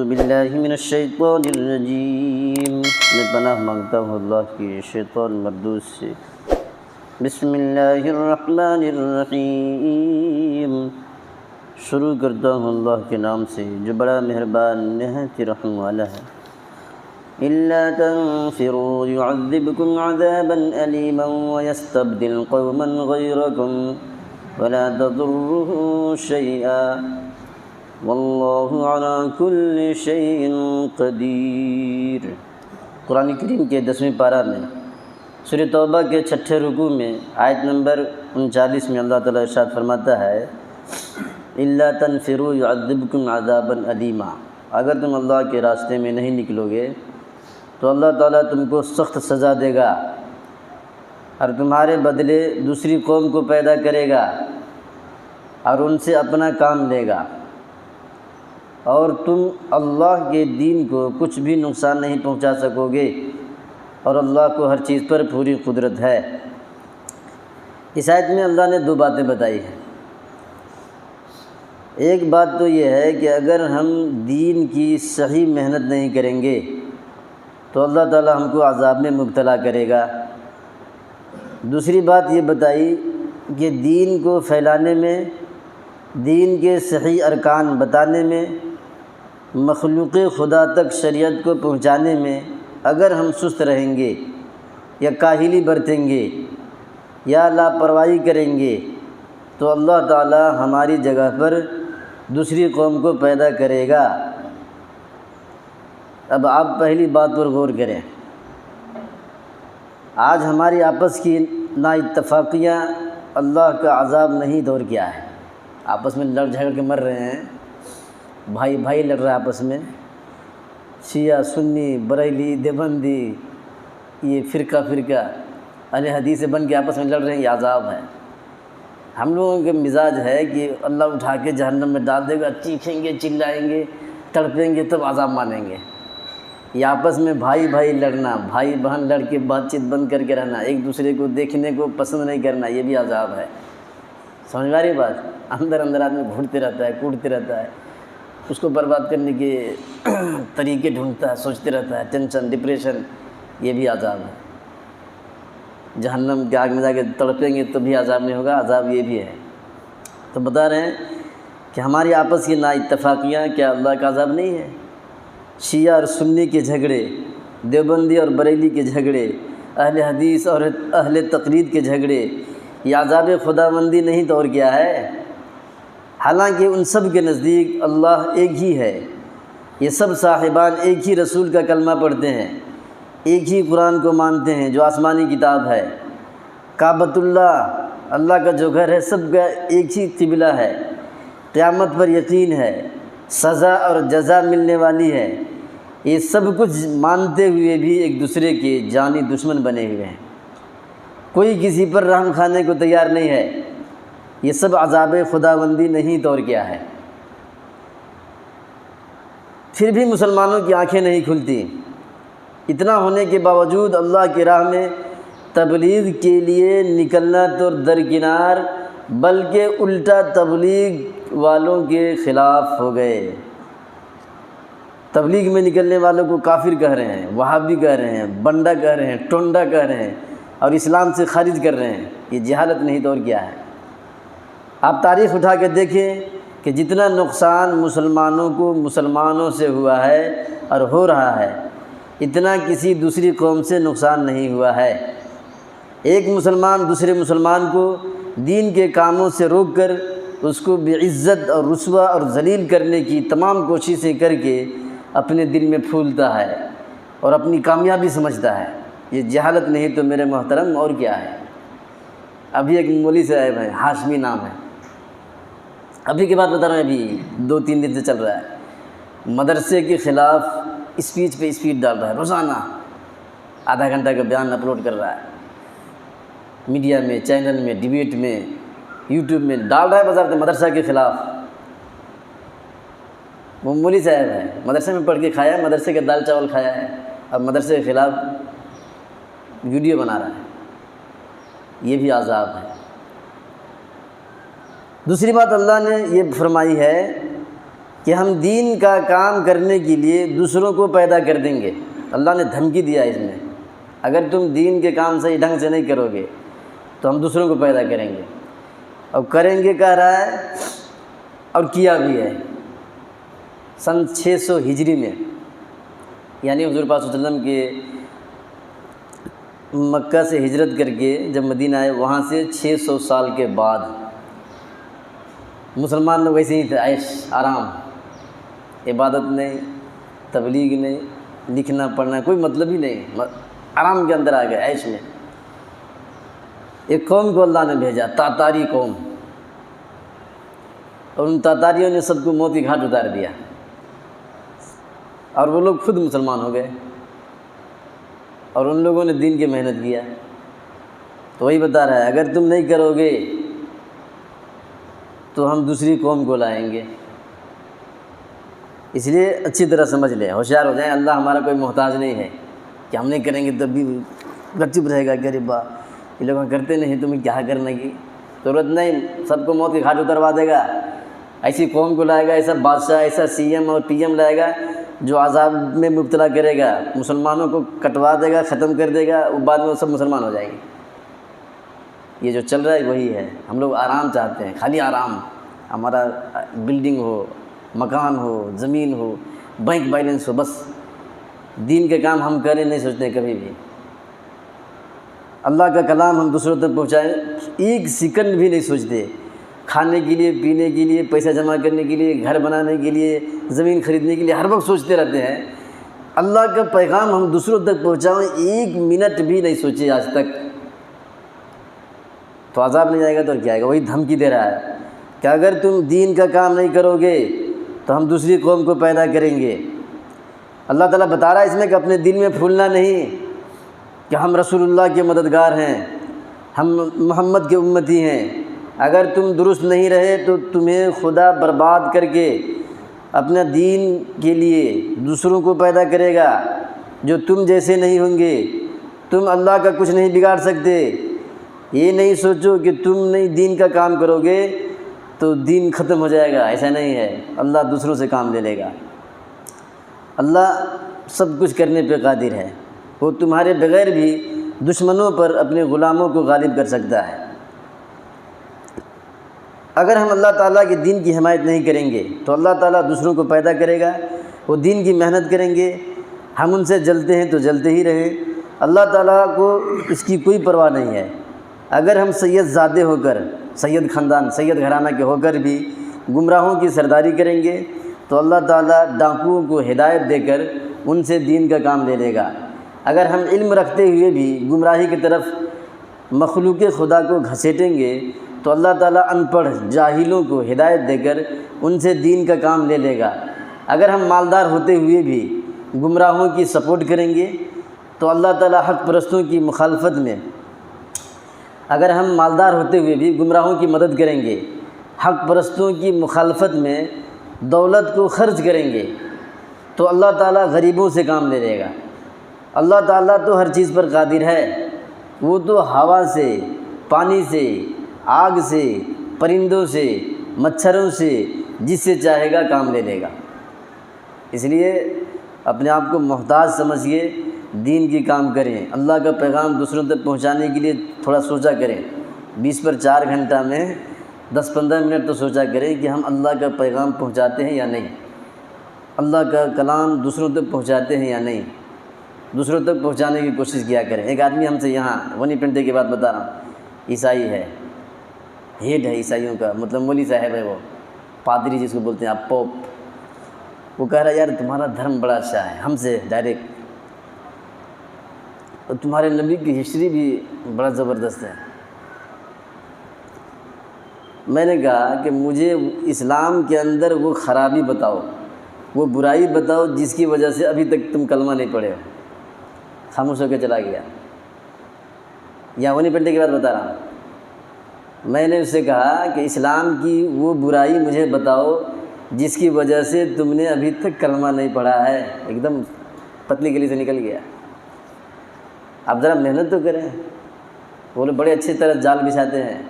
باللہ من الشیطان الرجیم، میں پناہ مانگتا ہوں اللہ کی شیطان مردود سے۔ بسم اللہ الرحمن الرحیم، شروع کرتا ہوں اللہ کے نام سے جو بڑا مہربان نہایت رحم والا ہے۔ الا تنفروا يعذبكم عذابا أليما ويستبدل قوما غيركم ولا تضره شيئا واللہ علی کل شیء قدیر۔ قرآن کریم کے 10ویں پارہ میں سورہ توبہ کے 6 رکوع میں آیت نمبر 39 میں اللہ تعالیٰ ارشاد فرماتا ہے الا تنفروا يعذبكم عذابا ألیما، اگر تم اللہ کے راستے میں نہیں نکلو گے تو اللہ تعالیٰ تم کو سخت سزا دے گا اور تمہارے بدلے دوسری قوم کو پیدا کرے گا اور ان سے اپنا کام لے گا، اور تم اللہ کے دین کو کچھ بھی نقصان نہیں پہنچا سکو گے، اور اللہ کو ہر چیز پر پوری قدرت ہے۔ اس آیت میں اللہ نے 2 باتیں بتائی ہیں۔ ایک بات تو یہ ہے کہ اگر ہم دین کی صحیح محنت نہیں کریں گے تو اللہ تعالیٰ ہم کو عذاب میں مبتلا کرے گا۔ دوسری بات یہ بتائی کہ دین کو پھیلانے میں، دین کے صحیح ارکان بتانے میں، مخلوق خدا تک شریعت کو پہنچانے میں اگر ہم سست رہیں گے یا کاہلی برتیں گے یا لاپرواہی کریں گے تو اللہ تعالیٰ ہماری جگہ پر دوسری قوم کو پیدا کرے گا۔ اب آپ پہلی بات پر غور کریں، آج ہماری آپس کی نا اتفاقیاں اللہ کا عذاب نہیں دور کیا ہے۔ آپس میں لڑ جھگڑ کے مر رہے ہیں، بھائی بھائی لڑ رہا ہے آپس میں، شیعہ سنی بریلی دیوبندی، یہ فرقہ اہل حدیث بن کے آپس میں لڑ رہے ہیں، یہ عذاب ہے۔ ہم لوگوں کے مزاج ہے کہ اللہ اٹھا کے جہنم میں ڈال دے گا، چیخیں گے، چلائیں گے، تڑپیں گے، تب عذاب مانیں گے۔ یہ آپس میں بھائی بھائی لڑنا، بھائی بہن لڑ کے بات چیت بند کر کے رہنا، ایک دوسرے کو دیکھنے کو پسند نہیں کرنا، یہ بھی عذاب ہے۔ سمجھ میں آ رہی بات؟ اندر آدمی گھٹتے رہتا ہے، کوڑتے رہتا ہے، اس کو برباد کرنے کے طریقے ڈھونڈتا ہے، سوچتے رہتا ہے، ٹینشن، ڈپریشن، یہ بھی عذاب ہے۔ جہنم کے آگ میں جا کے تڑپیں گے تو بھی عذاب نہیں ہوگا، عذاب یہ بھی ہے۔ تو بتا رہے ہیں کہ ہماری آپس کی نا اتفاقیاں کیا اللہ کا عذاب نہیں ہے؟ شیعہ اور سنی کے جھگڑے، دیوبندی اور بریلی کے جھگڑے، اہل حدیث اور اہل تقلید کے جھگڑے، یہ عذاب خداوندی نہیں تو اور کیا ہے؟ حالانکہ ان سب کے نزدیک اللہ ایک ہی ہے، یہ سب صاحبان ایک ہی رسول کا کلمہ پڑھتے ہیں، ایک ہی قرآن کو مانتے ہیں جو آسمانی کتاب ہے، کعبۃ اللہ، اللہ کا جو گھر ہے، سب کا ایک ہی قبلہ ہے، قیامت پر یقین ہے، سزا اور جزا ملنے والی ہے۔ یہ سب کچھ مانتے ہوئے بھی ایک دوسرے کے جانی دشمن بنے ہوئے ہیں، کوئی کسی پر رحم کھانے کو تیار نہیں ہے۔ یہ سب عذاب خداوندی نہیں تو اور کیا ہے؟ پھر بھی مسلمانوں کی آنکھیں نہیں کھلتی، اتنا ہونے کے باوجود اللہ کی راہ میں تبلیغ کے لیے نکلنا تو درکنار، بلکہ الٹا تبلیغ والوں کے خلاف ہو گئے۔ تبلیغ میں نکلنے والوں کو کافر کہہ رہے ہیں، وہابی کہہ رہے ہیں، بنڈا کہہ رہے ہیں، ٹونڈا کہہ رہے ہیں، اور اسلام سے خارج کر رہے ہیں۔ یہ جہالت نہیں تو اور کیا ہے؟ آپ تاریخ اٹھا کے دیکھیں کہ جتنا نقصان مسلمانوں کو مسلمانوں سے ہوا ہے اور ہو رہا ہے، اتنا کسی دوسری قوم سے نقصان نہیں ہوا ہے۔ ایک مسلمان دوسرے مسلمان کو دین کے کاموں سے روک کر اس کو بعزت اور رسوا اور ذلیل کرنے کی تمام کوششیں کر کے اپنے دل میں پھولتا ہے اور اپنی کامیابی سمجھتا ہے۔ یہ جہالت نہیں تو میرے محترم اور کیا ہے؟ ابھی ایک مولوی صاحب ہیں، ہاشمی نام ہے، ابھی کی بات بتا رہا ہوں، ابھی 2-3 دن سے چل رہا ہے، مدرسے کے خلاف اسپیچ پہ اسپیچ ڈال رہا ہے، روزانہ آدھا گھنٹہ کا بیان اپلوڈ کر رہا ہے، میڈیا میں، چینل میں، ڈیبیٹ میں، یوٹیوب میں ڈال رہا ہے وزارت مدرسہ کے خلاف۔ وہ مولوی صاحب ہے، مدرسے میں پڑھ کے کھایا ہے، مدرسے کے دال چاول کھایا ہے، اب مدرسے کے خلاف ویڈیو بنا رہا ہے، یہ بھی عذاب ہے۔ دوسری بات اللہ نے یہ فرمائی ہے کہ ہم دین کا کام کرنے کے لیے دوسروں کو پیدا کر دیں گے۔ اللہ نے دھمکی دیا اس میں، اگر تم دین کے کام صحیح ڈھنگ سے نہیں کرو گے تو ہم دوسروں کو پیدا کریں گے۔ اور کریں گے کہہ رہا ہے اور کیا بھی ہے۔ سن 600 ہجری میں، یعنی حضور پاک صلی اللہ علیہ وسلم کے مکہ سے ہجرت کر کے جب مدینہ آئے، وہاں سے 600 سال کے بعد مسلمان لوگ ویسے ہی تھے، عیش آرام، عبادت نہیں، تبلیغ نہیں، لکھنا پڑھنا کوئی مطلب ہی نہیں، آرام کے اندر آ گئے، عیش میں۔ ایک قوم کو اللہ نے بھیجا، تاتاری قوم، اور ان تاتاریوں نے سب کو موت کے گھاٹ اتار دیا، اور وہ لوگ خود مسلمان ہو گئے، اور ان لوگوں نے دین کی محنت کیا۔ تو وہی بتا رہا ہے اگر تم نہیں کرو گے تو ہم دوسری قوم کو لائیں گے۔ اس لیے اچھی طرح سمجھ لیں، ہوشیار ہو جائیں، اللہ ہمارا کوئی محتاج نہیں ہے کہ ہم نہیں کریں گے تب بھی چپ رہے گا کہ ارے با یہ لوگ کرتے نہیں تمہیں کیا کرنے کی ضرورت نہیں، سب کو موت کے گھاٹ اتروا دے گا۔ ایسی قوم کو لائے گا، ایسا بادشاہ، ایسا سی ایم اور پی ایم لائے گا جو عذاب میں مبتلا کرے گا، مسلمانوں کو کٹوا دے گا، ختم کر دے گا، بعد میں وہ سب مسلمان ہو جائیں گے۔ یہ جو چل رہا ہے وہی ہے۔ ہم لوگ آرام چاہتے ہیں، خالی آرام، ہمارا بلڈنگ ہو، مکان ہو، زمین ہو، بینک بیلنس ہو، بس دین کے کام ہم کریں نہیں سوچتے کبھی بھی۔ اللہ کا کلام ہم دوسروں تک پہنچائیں، ایک سیکنڈ بھی نہیں سوچتے۔ کھانے کے لیے، پینے کے لیے، پیسہ جمع کرنے کے لیے، گھر بنانے کے لیے، زمین خریدنے کے لیے ہر وقت سوچتے رہتے ہیں۔ اللہ کا پیغام ہم دوسروں تک پہنچائیں، ایک منٹ بھی نہیں سوچے آج تک، تو عذاب نہیں آئے گا تو کیا آئے گا؟ وہی دھمکی دے رہا ہے کہ اگر تم دین کا کام نہیں کرو گے تو ہم دوسری قوم کو پیدا کریں گے۔ اللہ تعالیٰ بتا رہا ہے اس میں کہ اپنے دین میں پھولنا نہیں کہ ہم رسول اللہ کے مددگار ہیں، ہم محمد کے امتی ہیں۔ اگر تم درست نہیں رہے تو تمہیں خدا برباد کر کے اپنا دین کے لیے دوسروں کو پیدا کرے گا جو تم جیسے نہیں ہوں گے۔ تم اللہ کا کچھ نہیں بگاڑ سکتے۔ یہ نہیں سوچو کہ تم نہیں دین کا کام کرو گے تو دین ختم ہو جائے گا، ایسا نہیں ہے۔ اللہ دوسروں سے کام لے لے گا۔ اللہ سب کچھ کرنے پہ قادر ہے، وہ تمہارے بغیر بھی دشمنوں پر اپنے غلاموں کو غالب کر سکتا ہے۔ اگر ہم اللہ تعالیٰ کے دین کی حمایت نہیں کریں گے تو اللہ تعالیٰ دوسروں کو پیدا کرے گا، وہ دین کی محنت کریں گے، ہم ان سے جلتے ہیں تو جلتے ہی رہیں۔ اللہ تعالیٰ کو اس کی کوئی پرواہ نہیں ہے۔ اگر ہم سید زادے ہو کر، سید خاندان، سید گھرانہ کے ہو کر بھی گمراہوں کی سرداری کریں گے تو اللہ تعالیٰ ڈاکوؤں کو ہدایت دے کر ان سے دین کا کام لے لے گا۔ اگر ہم علم رکھتے ہوئے بھی گمراہی کی طرف مخلوق خدا کو گھسیٹیں گے تو اللہ تعالیٰ ان پڑھ جاہلوں کو ہدایت دے کر ان سے دین کا کام لے لے گا۔ اگر ہم مالدار ہوتے ہوئے بھی گمراہوں کی سپورٹ کریں گے تو اللہ تعالیٰ حق پرستوں کی مخالفت میں، اگر ہم مالدار ہوتے ہوئے بھی گمراہوں کی مدد کریں گے، حق پرستوں کی مخالفت میں دولت کو خرچ کریں گے تو اللہ تعالیٰ غریبوں سے کام لے لے گا۔ اللہ تعالیٰ تو ہر چیز پر قادر ہے، وہ تو ہوا سے، پانی سے، آگ سے، پرندوں سے، مچھروں سے، جس سے چاہے گا کام لے لے گا۔ اس لیے اپنے آپ کو محتاج سمجھیے، دین کی کام کریں، اللہ کا پیغام دوسروں تک پہنچانے کے لیے تھوڑا سوچا کریں۔ 20 پر 4 گھنٹہ میں 10-15 منٹ تو سوچا کریں کہ ہم اللہ کا پیغام پہنچاتے ہیں یا نہیں، اللہ کا کلام دوسروں تک پہنچاتے ہیں یا نہیں، دوسروں تک پہنچانے کی کوشش کیا کریں۔ ایک آدمی ہم سے یہاں ونی پنڈے کی بات بتا رہا ہوں، عیسائی ہے، ہیڈ ہے عیسائیوں کا، مطلب مولی صاحب ہے، وہ پادری جس کو بولتے ہیں آپ، پوپ۔ وہ کہہ رہا ہے یار تمہارا دھرم بڑا اچھا ہے، ہم سے ڈائریکٹ، اور تمہارے نبی کی ہسٹری بھی بڑا زبردست ہے۔ میں نے کہا کہ مجھے اسلام کے اندر وہ خرابی بتاؤ، وہ برائی بتاؤ جس کی وجہ سے ابھی تک تم کلمہ نہیں پڑھے ہو۔ خاموش ہو کے چلا گیا۔ یا ونی پنڈے کی بات بتا رہا ہوں، میں نے اس سے کہا کہ اسلام کی وہ برائی مجھے بتاؤ جس کی وجہ سے تم نے ابھی تک کلمہ نہیں پڑھا ہے۔ ایک دم پتلی گلی سے نکل گیا۔ آپ ذرا محنت تو کریں۔ وہ لوگ بڑے اچھی طرح جال بچھاتے ہیں،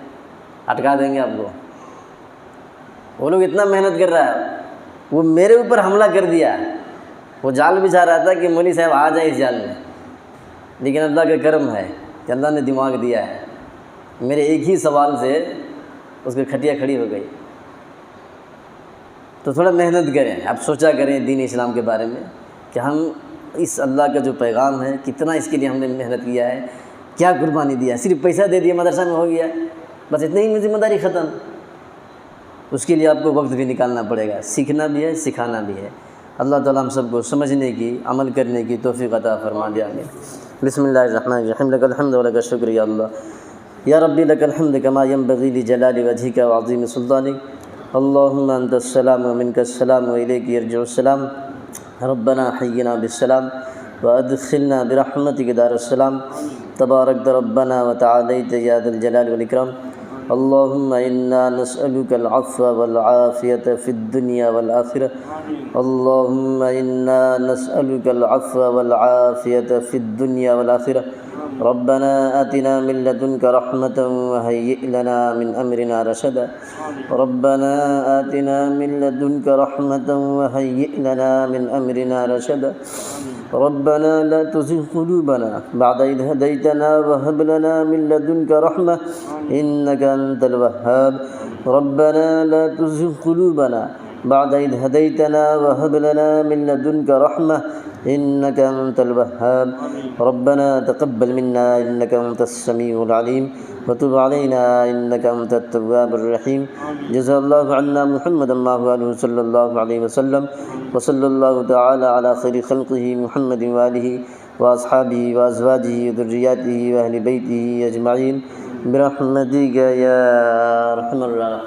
اٹکا دیں گے آپ کو۔ وہ لوگ اتنا محنت کر رہا ہے، وہ میرے اوپر حملہ کر دیا. وہ جال بچھا رہا تھا کہ مولوی صاحب آ جائیں اس جال میں، لیکن اللہ کا کرم ہے کہ اللہ نے دماغ دیا ہے. میرے ایک ہی سوال سے اس کی کھٹیا کھڑی ہو گئی. تو تھوڑا محنت کریں، اب سوچا کریں دین اسلام کے بارے میں کہ ہم اس اللہ کا جو پیغام ہے کتنا اس کے لیے ہم نے محنت کیا ہے، کیا قربانی دیا. صرف پیسہ دے دیا مدرسہ میں ہو گیا، بس اتنی ہی ذمہ داری ختم. اس کے لیے آپ کو وقت بھی نکالنا پڑے گا، سیکھنا بھی ہے، سکھانا بھی ہے. اللہ تعالیٰ ہم سب کو سمجھنے کی، عمل کرنے کی توفیق عطا فرما دے. آمین. بسم اللہ الرحمن الرحیم. لک الحمد ولک الشکر یا اللہ یا ربی، لک الحمد کما ینبغی لجلال وجہک وعظیم سلطانک. اللہم انت السلام ومنک السلام والیک یرجع السلام. ربنا حینا بالسلام وادخلنا برحمتک دار السلام. تبارکت ربنا وتعالیت یا ذا الجلال والاکرام. اللہم انا نسألک العفو والعافیۃ فی الدنیا والآخرہ. اللہم انا نسألک العفو والعافیۃ فی الدنیا والآخرہ. ربنا آتنا من لدنک رحمۃ وہیئ لنا من امرنا رشدا. ربنا آتنا من لدنک رحمۃ وہیئ لنا من امرنا رشدا. ربنا لا تزغ قلوبنا بعد إذ هديتنا وهب لنا من لدنك رحمة إنك أنت الوهاب. ربنا لا تزغ قلوبنا بعد إذ هديتنا وهب لنا من لدنك رحمة إنك أنت الوهاب. ربنا تقبل منا إنك أنت السميع العليم وتب علينا إنك أنت التواب الرحيم. جزا الله عنا محمدا ما هو عليه صلى الله عليه وسلم. وصلى الله تعالى على خير خلقه محمد وآله وأصحابه وأزواجه وذرياته وأهل بيته أجمعين برحمتك يا أرحم الراحمين.